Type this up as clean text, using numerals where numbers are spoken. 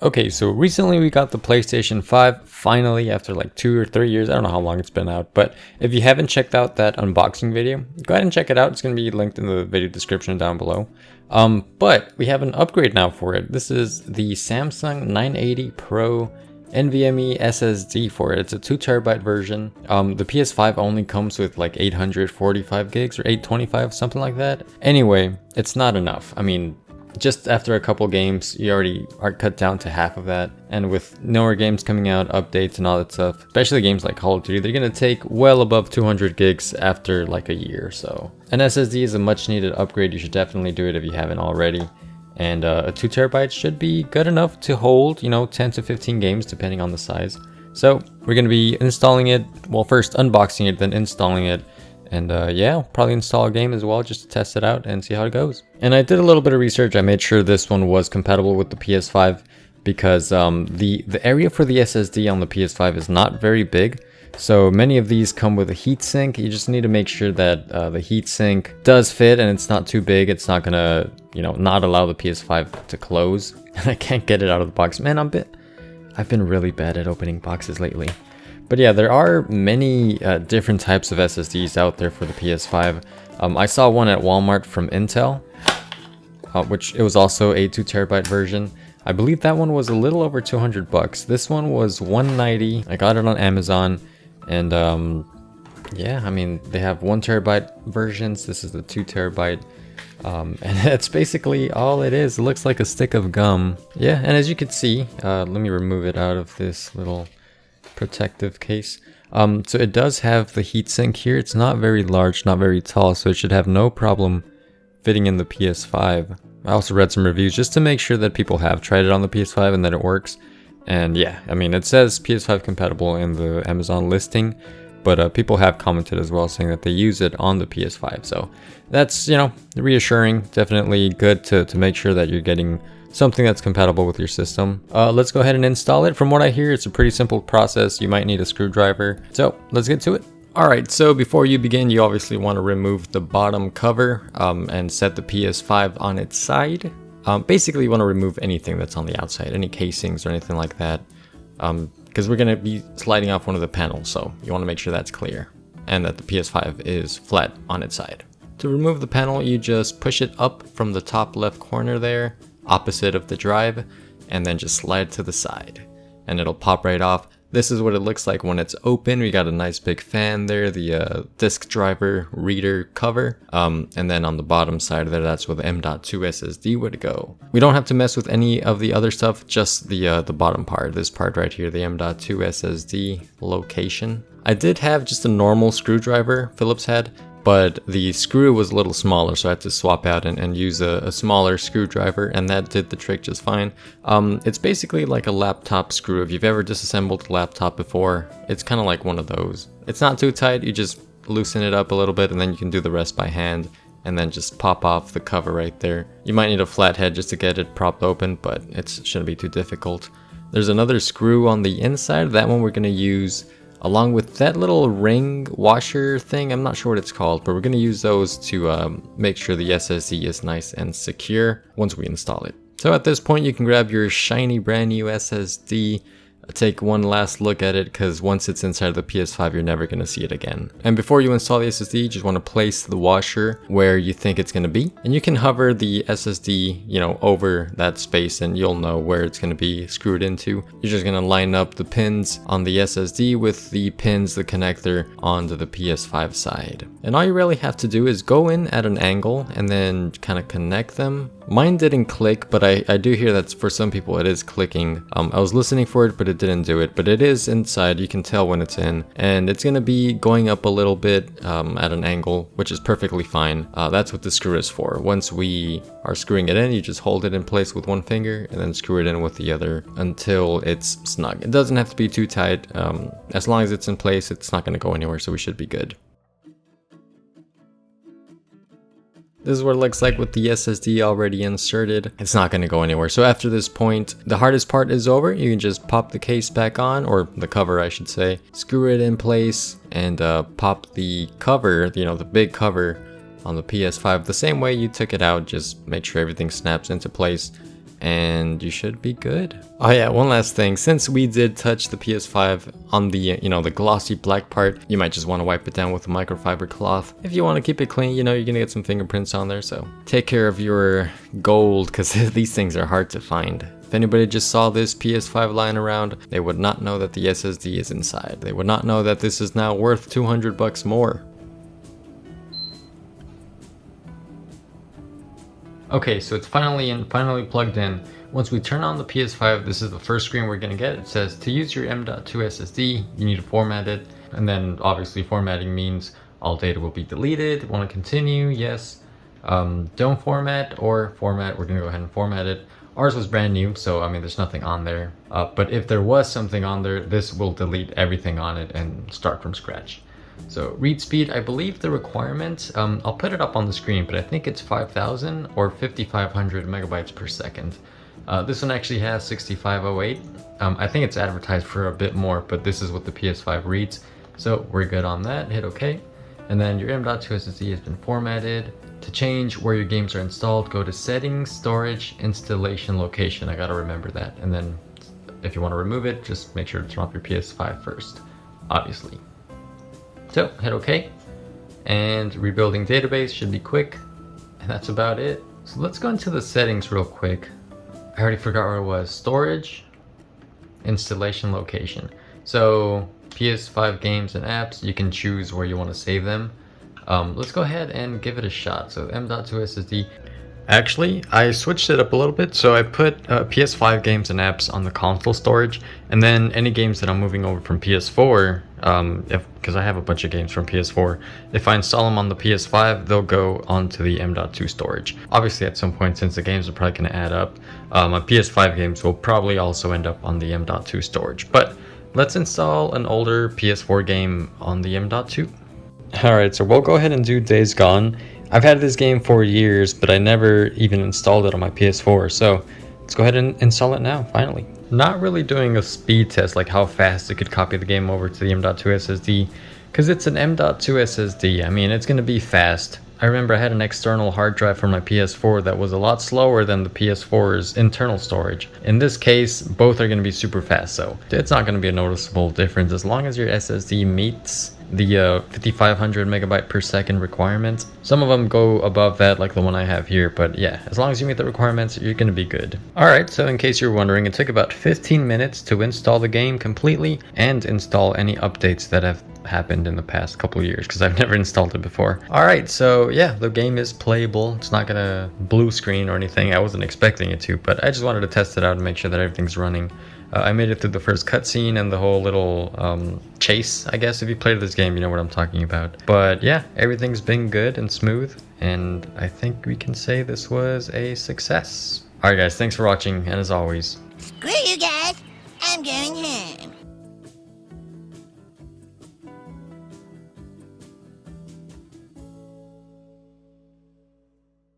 Okay, so recently we got the PlayStation 5, finally, after like 2 or 3 years. I don't know how long it's been out, but if you haven't checked out that unboxing video, go ahead and check it out. It's going to be linked in the video description down below. But we have an upgrade now for it. This is the Samsung 980 Pro NVMe SSD for it. It's a 2TB version. The PS5 only comes with like 845 gigs or 825, something like that. Anyway, it's not enough. I mean, just after a couple games, you already are cut down to half of that. And with newer games coming out, updates and all that stuff, especially games like Call of Duty, they're going to take well above 200 gigs after like a year or so. An SSD is a much needed upgrade. You should definitely do it if you haven't already. And a 2TB should be good enough to hold, 10 to 15 games depending on the size. So we're going to be installing it. Well, first unboxing it, then installing it. And yeah, probably install a game as well just to test it out and see how it goes. And I did a little bit of research. I made sure this one was compatible with the PS5 because the area for the SSD on the PS5 is not very big. So many of these come with a heatsink. You just need to make sure that the heatsink does fit and it's not too big. It's not gonna, not allow the PS5 to close. And I can't get it out of the box. Man, I've been really bad at opening boxes lately. But yeah, there are many different types of SSDs out there for the PS5. I saw one at Walmart from Intel, which it was also a 2TB version. I believe that one was a little over 200 bucks. This one was 190. I got it on Amazon, and yeah, I mean, they have 1TB versions. This is the 2TB. And that's basically all it is. It looks like a stick of gum. Yeah, and as you can see, let me remove it out of this little protective case. So it does have the heatsink here. It's not very large, not very tall, so it should have no problem fitting in the PS5. I also read some reviews just to make sure that people have tried it on the PS5 and that it works. And yeah, I mean, it says PS5 compatible in the Amazon listing, but people have commented as well saying that they use it on the PS5. So that's, reassuring. Definitely good to make sure that you're getting something that's compatible with your system. Let's go ahead and install it. From what I hear, it's a pretty simple process. You might need a screwdriver. So let's get to it. Alright, so before you begin, you obviously want to remove the bottom cover and set the PS5 on its side. Basically, you want to remove anything that's on the outside, any casings or anything like that, because we're going to be sliding off one of the panels, so you want to make sure that's clear and that the PS5 is flat on its side. To remove the panel, you just push it up from the top left corner there, opposite of the drive, and then just slide to the side and it'll pop right off. This is what it looks like when it's open. We got a nice big fan there, the disk driver reader cover, and then on the bottom side there, that's where the M.2 SSD would go. We don't have to mess with any of the other stuff, just the bottom part, this part right here, the M.2 SSD location. I did have just a normal screwdriver Phillips had, but the screw was a little smaller, so I had to swap out and use a smaller screwdriver, and that did the trick just fine. It's basically like a laptop screw. If you've ever disassembled a laptop before, it's kind of like one of those. It's not too tight, you just loosen it up a little bit, and then you can do the rest by hand, and then just pop off the cover right there. You might need a flat head just to get it propped open, but it shouldn't be too difficult. There's another screw on the inside. That one we're going to use along with that little ring washer thing. I'm not sure what it's called, but we're going to use those to make sure the SSD is nice and secure once we install it. So at this point, you can grab your shiny brand new SSD, take one last look at it, because once it's inside the PS5, you're never going to see it again. And before you install the SSD, you just want to place the washer where you think it's going to be, and you can hover the SSD, over that space, and you'll know where it's going to be screwed into. You're just going to line up the pins on the SSD with the pins, the connector, onto the PS5 side. And all you really have to do is go in at an angle and then kind of connect them. Mine didn't click, but I do hear that for some people it is clicking. I was listening for it, but it didn't do it. But it is inside, you can tell when it's in. And it's going to be going up a little bit at an angle, which is perfectly fine. That's what the screw is for. Once we are screwing it in, you just hold it in place with one finger and then screw it in with the other until it's snug. It doesn't have to be too tight. As long as it's in place, it's not going to go anywhere, so we should be good. This is what it looks like with the SSD already inserted. It's not going to go anywhere. So after this point, the hardest part is over. You can just pop the case back on, or the cover I should say, screw it in place, and pop the cover, the big cover on the PS5 the same way you took it out. Just make sure everything snaps into place. and you should be good. Oh yeah, one last thing. Since we did touch the PS5 on the, the glossy black part, you might just want to wipe it down with a microfiber cloth. If you want to keep it clean, you're gonna get some fingerprints on there, so take care of your gold, because these things are hard to find. If anybody just saw this PS5 lying around, they would not know that the SSD is inside. They would not know that this is now worth 200 bucks more. Okay, so it's finally plugged in. Once we turn on the PS5, this is the first screen we're gonna get. It says, to use your M.2 SSD, you need to format it. And then obviously formatting means all data will be deleted. Want to continue? Yes. Don't format or format. We're gonna go ahead and format it. Ours was brand new, so I mean, there's nothing on there. But if there was something on there, this will delete everything on it and start from scratch. So read speed, I believe the requirement, I'll put it up on the screen, but I think it's 5,000 or 5,500 megabytes per second. This one actually has 6508. I think it's advertised for a bit more, but this is what the PS5 reads. So we're good on that, hit OK. And then your M.2 SSD has been formatted. To change where your games are installed, go to Settings, Storage, Installation Location. I gotta remember that. And then if you want to remove it, just make sure to turn off your PS5 first, obviously. So hit OK, and rebuilding database should be quick, and that's about it. So let's go into the settings real quick. I already forgot where it was. Storage, installation location. So PS5 games and apps, you can choose where you want to save them. Let's go ahead and give it a shot. So M.2 SSD. Actually, I switched it up a little bit, so I put PS5 games and apps on the console storage, and then any games that I'm moving over from PS4, because I have a bunch of games from PS4, if I install them on the PS5, they'll go onto the M.2 storage. Obviously, at some point, since the games are probably going to add up, my PS5 games will probably also end up on the M.2 storage. But let's install an older PS4 game on the M.2. Alright, so we'll go ahead and do Days Gone. I've had this game for years, but I never even installed it on my PS4, so let's go ahead and install it now, finally. Not really doing a speed test, like how fast it could copy the game over to the M.2 SSD, because it's an M.2 SSD. I mean, it's going to be fast. I remember I had an external hard drive for my PS4 that was a lot slower than the PS4's internal storage. In this case, both are going to be super fast, so it's not going to be a noticeable difference as long as your SSD meets the 5,500 megabyte per second requirement. Some of them go above that, like the one I have here, but yeah, as long as you meet the requirements, you're gonna be good. Alright, so in case you're wondering, it took about 15 minutes to install the game completely and install any updates that have happened in the past couple of years, because I've never installed it before. Alright, so yeah, the game is playable. It's not gonna blue screen or anything. I wasn't expecting it to, but I just wanted to test it out and make sure that everything's running. I made it through the first cutscene and the whole little chase, I guess. If you played this game, you know what I'm talking about. But yeah, everything's been good and smooth, and I think we can say this was a success. Alright guys, thanks for watching, and as always,